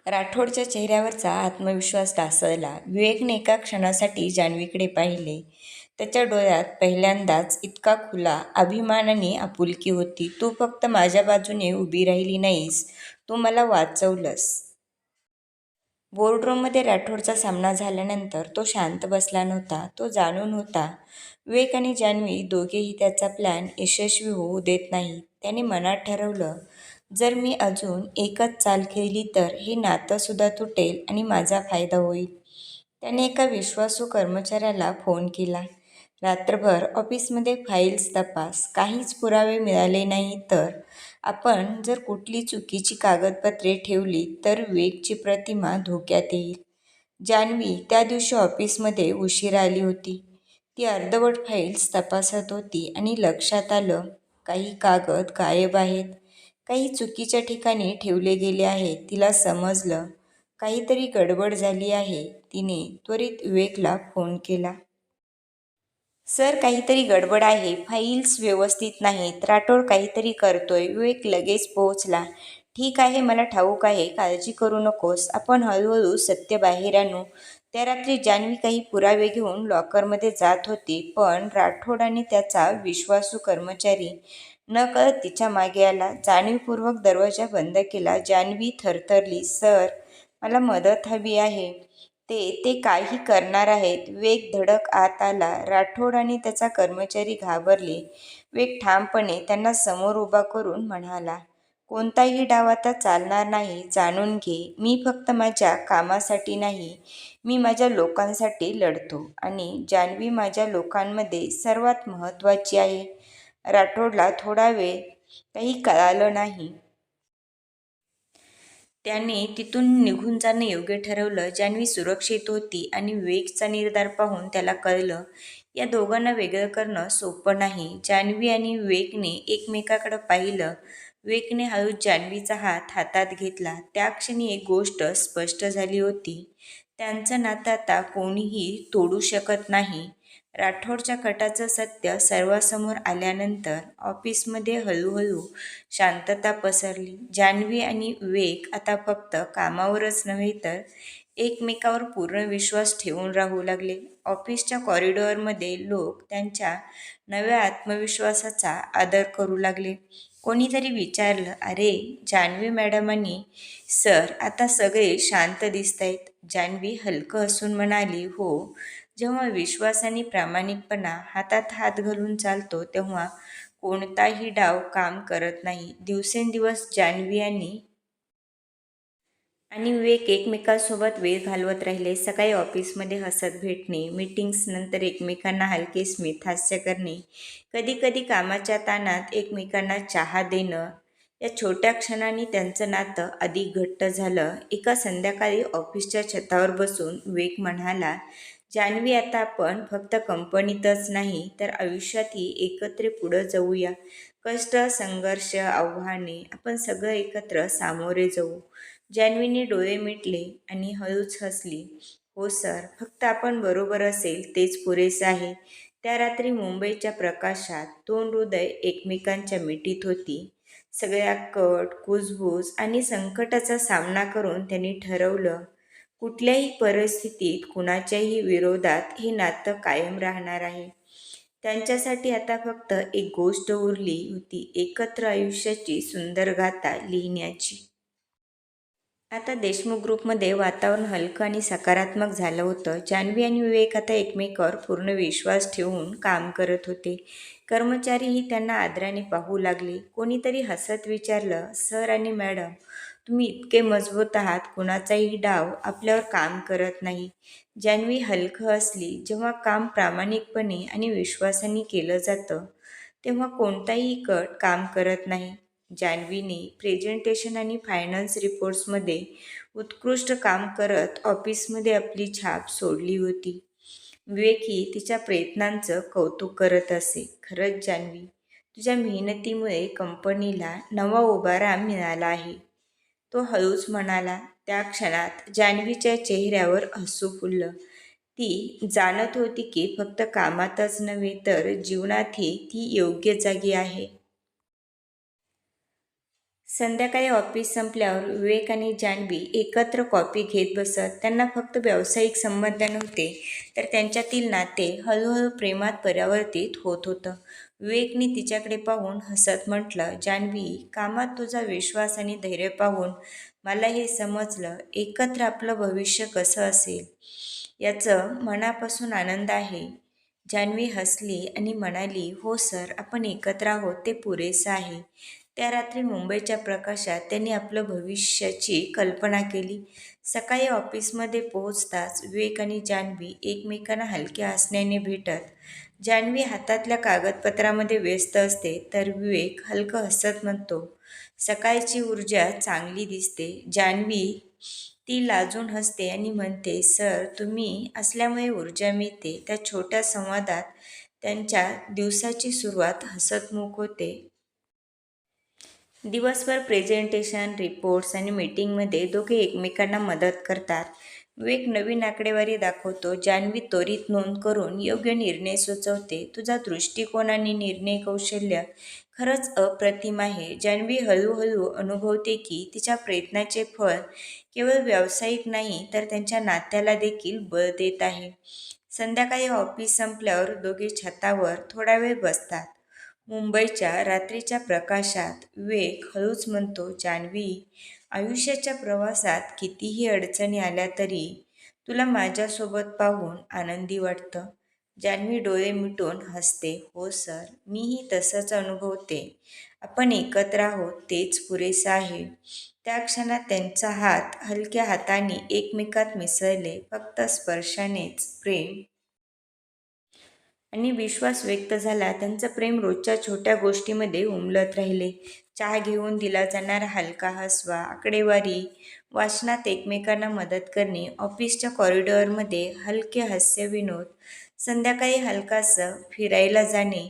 राठोडच्या चेहऱ्यावरचा आत्मविश्वास ढासळला. विवेकने एका क्षणासाठी जान्हवीकडे पाहिले. त्याच्या डोळ्यात पहिल्यांदाच इतका खुला अभिमान आणि आपुलकी होती. "तू फक्त माझ्या बाजूने उभी राहिली नाहीस, तू मला वाचवलंस." बोर्डरूममध्ये राठोडचा सामना झाल्यानंतर तो शांत बसला नव्हता. तो जाणून होता, विवेक आणि जान्हवी दोघेही त्याचा प्लॅन यशस्वी होऊ देत नाहीत. त्याने मनात ठरवलं, जर मी अजून एकच चाल केली तर हे नातंसुद्धा तुटेल आणि माझा फायदा होईल. त्याने एका विश्वासू कर्मचाऱ्याला फोन केला. रात्रभर ऑफिसमध्ये फाईल्स तपास. काहीच पुरावे मिळाले नाही तर आपण जर कुठली चुकीची कागदपत्रे ठेवली तर विवेकची प्रतिमा धोक्यात येईल. जान्हवी त्या दिवशी ऑफिसमध्ये उशिरा आली होती. ती अर्धवट फाईल्स तपासत होती आणि लक्षात आलं, काही कागद गायब आहेत. काही चुकीच्या ठिकाणी ठेवले गेले आहेत. तिला समजलं, काहीतरी गडबड झाली आहे. तिने त्वरित विवेकला फोन केला. "सर, काहीतरी गडबड आहे. फाईल्स व्यवस्थित नाहीत. राठोड काहीतरी करतोय." विवेक लगेच पोहोचला. "ठीक आहे, मला ठाऊक आहे. काळजी करू नकोस. आपण हळूहळू सत्य बाहेर आणू." त्या रात्री जान्हवी काही पुरावे घेऊन लॉकरमध्ये जात होती, पण राठोड आणि त्याचा विश्वासू कर्मचारी नकळत तिच्या मागे आला. जाणीवपूर्वक दरवाजा बंद केला. जान्हवी थरथरली. "सर, मला मदत हवी आहे." ते काही करणार आहेत." विवेक धडक आत आला. राठोड आणि त्याचा कर्मचारी घाबरले. विवेक ठामपणे त्यांना समोर उभा करून म्हणाला, "कोणताही डाव आता चालणार नाही. जाणून घे, मी फक्त माझ्या कामासाठी नाही, मी माझ्या लोकांसाठी लढतो आणि जान्हवी माझ्या लोकांमध्ये सर्वात महत्त्वाची आहे." राठोडला थोडा वेळ काही कळालं नाही. त्याने तिथून निघून जाणं योग्य ठरवलं. जान्हवी सुरक्षित होती आणि विवेकचा निर्धार पाहून त्याला कळलं, या दोघांना वेगळं करणं सोपं नाही. जान्हवी आणि विवेकने एकमेकाकडे पाहिलं. विवेकने हळूच जान्हवीचा हात हातात घेतला. त्या क्षणी एक गोष्ट स्पष्ट झाली होती, त्यांचं नातं आता कोणीही तोडू शकत नाही. राठोडच्या कटाचं सत्य सर्वांसमोर आल्यानंतर ऑफिसमध्ये हळूहळू शांतता पसरली. जान्हवी आणि विवेक आता फक्त कामावरच नव्हे तर एकमेकावर पूर्ण विश्वास ठेवून राहू लागले. ऑफिसच्या कॉरिडॉरमध्ये लोक त्यांच्या नव्या आत्मविश्वासाचा आदर करू लागले. कोणीतरी विचारलं, "अरे, जान्हवी मॅडम आणि सर, आता सगळे शांत दिसतायत." जान्हवी हलकं हसून म्हणाली, "हो, जेव्हा विश्वास आणि प्रामाणिकपणा हातात हात घालून चालतो तेव्हा कोणताही डाव काम करत नाही." दिवसेंदिवस जान्हवी आणि विवेक एकमेकांसोबत वेळ घालवत राहिले. सकाळी ऑफिसमध्ये हसत भेटणे, मीटिंग्स नंतर एकमेकांना हलके स्मित हास्य करणे, कधीकधी कामाच्या ताणात एकमेकांना चहा देणं, या छोट्या क्षणांनी त्यांचं नातं अधिक घट्ट झालं. एका संध्याकाळी ऑफिसच्या छतावर बसून विवेक म्हणाला, "जान्हवी, आता आपण फक्त कंपनीतच नाही तर आयुष्यातही एकत्र पुढं जाऊया. कष्ट, संघर्ष, आव्हाने, आपण सगळं एकत्र सामोरे जाऊ." जान्हवीने डोळे मिटले आणि हळूच हसली. "हो सर, फक्त आपण बरोबर असेल तेच पुरेसे आहे." त्या रात्री मुंबईच्या प्रकाशात दोन हृदय एकमेकांच्या मिठीत होती. सगळ्या कट, कुजबूज आणि संकटाचा सामना करून त्यांनी ठरवलं, कुठल्याही परिस्थितीत कुणाच्याही विरोधात हे नातं कायम राहणार आहे. त्यांच्यासाठी आता फक्त एक गोष्ट उरली होती, एकत्र आयुष्याची सुंदर गाथा लिहिण्याची. आता देशमुख ग्रुपमध्ये वातावरण हलकं आणि सकारात्मक झालं होतं. जान्हवी आणि विवेक आता एकमेकावर पूर्ण विश्वास ठेवून काम करत होते. कर्मचारीही त्यांना आदराने पाहू लागले. कोणीतरी हसत विचारलं, "सर आणि मॅडम, तुम्ही इतके मजबूत आहात, कुणाचाही डाव आपल्यावर काम करत नाही." जान्हवी हलकं हसली. जेव्हा काम प्रामाणिकपणे आणि विश्वासाने केलं जातं तेव्हा कोणताही कट काम करत नाही. जान्हवीने प्रेझेंटेशन आणि फायनान्स रिपोर्ट्समध्ये उत्कृष्ट काम करत ऑफिसमध्ये आपली छाप सोडली होती. विवेकही तिच्या प्रयत्नांचं कौतुक करत असे. "खरंच जान्हवी, तुझ्या मेहनतीमुळे कंपनीला नवा उभारा मिळाला आहे." तो हळूच म्हणाला. त्या क्षणात जान्हवीच्या चेहऱ्यावर हसू फुललं. ती जाणत होती की फक्त कामातच नव्हे तर जीवनातही ती योग्य जागी आहे. संध्याकाळी ऑफिस संपल्यावर विवेक आणि जान्हवी एकत्र कॉफी घेत बसत. त्यांना फक्त व्यावसायिक संबंध नव्हते, तर त्यांच्यातील नाते हळूहळू प्रेमात परावर्तित होत होतं. विवेकने तिच्याकडे पाहून हसत म्हटलं, जान्हवी, कामात तुझा विश्वास आणि धैर्य पाहून मला हे समजलं, एकत्र आपलं भविष्य कसं असेल याचं मनापासून आनंद आहे. जान्हवी हसली आणि म्हणाली, हो सर, आपण एकत्र आहोत ते पुरेसं आहे. त्या रात्री मुंबईच्या प्रकाशात त्यांनी आपलं भविष्याची कल्पना केली. सकाळी ऑफिसमध्ये पोहोचताच विवेक आणि जान्हवी एकमेकांना हलक्या हसण्याने भेटत. जान्हवी हातातल्या कागदपत्रामध्ये व्यस्त असते, तर विवेक हलकं हसत म्हणतो, सकाळची ऊर्जा चांगली दिसते. जान्हवी ती लाजून हसते आणि म्हणते, सर, तुम्ही असल्यामुळे ऊर्जा मिळते. त्या छोट्या संवादात त्यांच्या दिवसाची सुरुवात हसतमुख होते. दिवसभर प्रेझेंटेशन, रिपोर्ट्स आणि मीटिंगमध्ये दोघे एकमेकांना मदत करतात. विवेक नवीन आकडेवारी दाखवतो, जान्हवी त्वरित नोंद करून योग्य निर्णय सुचवते. तुझा दृष्टिकोन आणि निर्णय कौशल्य खरंच अप्रतिम आहे. जान्हवी हळूहळू अनुभवते की तिच्या प्रयत्नाचे फळ केवळ व्यावसायिक नाही, तर त्यांच्या नात्याला देखील बळ देत आहे. संध्याकाळी ऑफिस संपल्यावर दोघे छतावर थोडा वेळ बसतात. मुंबईच्या रात्रीच्या प्रकाशात विवेक हळूच म्हणतो, जान्हवी, आयुष्याच्या प्रवासात कितीही अडचणी आल्या तरी तुला माझ्यासोबत पाहून आनंदी वाटतं. जान्हवी डोळे मिटून हसते, हो सर, मीही तसंच अनुभवते. आपण एकत्र आहोत तेच पुरेसं आहे. त्या क्षणात त्यांचा हात हलक्या हाताने एकमेकात मिसळले. फक्त स्पर्शानेच प्रेम आणि विश्वास व्यक्त झाला. त्यांचं प्रेम रोजच्या छोट्या गोष्टींमध्ये उमलत राहिले. चहा घेऊन दिला जाणारा हलका हसवा, आकडेवारी वाचनात एकमेकांना मदत करणे, ऑफिसच्या कॉरिडॉरमध्ये हलके हास्यविनोद, संध्याकाळी हलकासं फिरायला जाणे.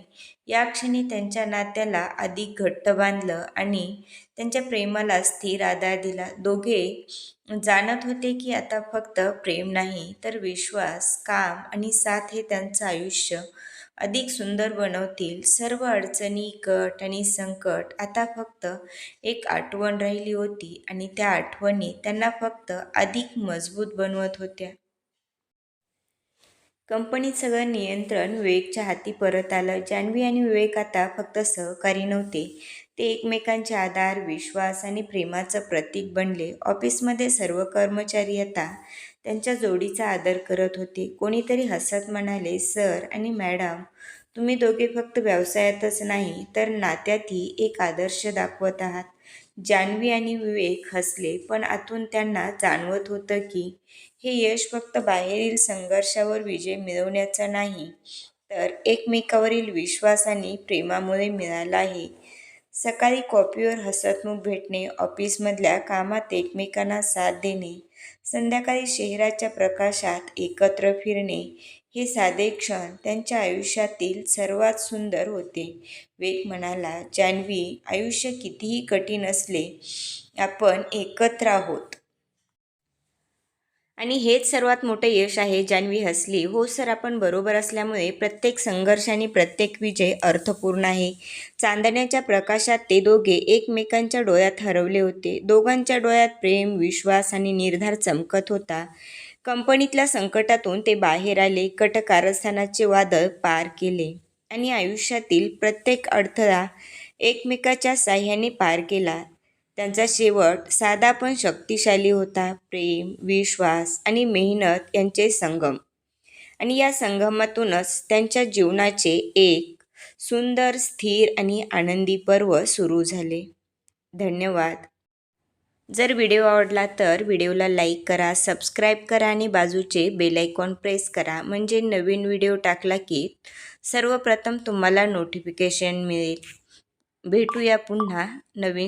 या क्षणी त्यांच्या नात्याला अधिक घट्ट बांधलं आणि त्यांच्या प्रेमाला स्थिर आधार दिला. दोघे जाणत होते की आता फक्त प्रेम नाही, तर विश्वास, काम आणि साथ हे त्यांचं आयुष्य अधिक सुंदर बनवतील. सर्व अडचणी, कट आणि संकट आता फक्त एक आठवण राहिली होती आणि त्या आठवणी त्यांना फक्त अधिक मजबूत बनवत होत्या. कंपनीत सगळं नियंत्रण विवेकच्या हाती परत आलं. जान्हवी आणि विवेक आता फक्त सहकारी नव्हते, ते एकमेकांचे आधार, विश्वास आणि प्रेमाचं प्रतीक बनले. ऑफिसमध्ये सर्व कर्मचारी आता त्यांच्या जोडीचा आदर करत होते. कोणीतरी हसत म्हणाले, सर आणि मॅडम, तुम्ही दोघे फक्त व्यवसायातच नाही, तर नात्यातही एक आदर्श दाखवत आहात. जान्हवी आणि विवेक हसले, पण आतून त्यांना जाणवत होतं की हे यश फक्त बाहेरील संघर्षावर विजय मिळवण्याचं नाही, तर एकमेकावरील विश्वास आणि प्रेमामुळे मिळालं आहे. सकाळी कॉफीवर हसतमुख भेटणे, ऑफिसमधल्या कामात एकमेकांना साथ देणे, संध्याकाळी शहराच्या प्रकाशात एकत्र फिरणे, हे साधे क्षण त्यांच्या आयुष्यातील सर्वात सुंदर होते. विवेक म्हणाला, जान्हवी, आयुष्य कितीही कठीण असले, आपण एकत्र आहोत आणि हेच सर्वात मोठं यश आहे. जान्हवी हसली, हो सर, आपण बरोबर असल्यामुळे प्रत्येक संघर्ष आणि प्रत्येक विजय अर्थपूर्ण आहे. चांदण्याच्या प्रकाशात ते दोघे एकमेकांच्या डोळ्यात हरवले होते. दोघांच्या डोळ्यात प्रेम, विश्वास आणि निर्धार चमकत होता. कंपनीतल्या संकटातून ते बाहेर आले, कट कारस्थानाचे वादळ पार केले आणि आयुष्यातील प्रत्येक अडथळा एकमेकाच्या साह्याने पार केला. त्यांचा शेवट साधा पण शक्तिशाली होता. प्रेम, विश्वास आणि मेहनत यांचे संगम. आणि या संगमातूनच त्यांच्या जीवनाचे एक सुंदर, स्थिर आणि आनंदी पर्व सुरू झाले. धन्यवाद. जर व्हिडिओ आवडला तर व्हिडिओला लाईक करा, सबस्क्राईब करा आणि बाजूचे बेल आयकॉन प्रेस करा, म्हणजे नवीन व्हिडिओ टाकला की सर्वप्रथम तुम्हाला नोटिफिकेशन मिळेल. भेटूया पुन्हा नवीन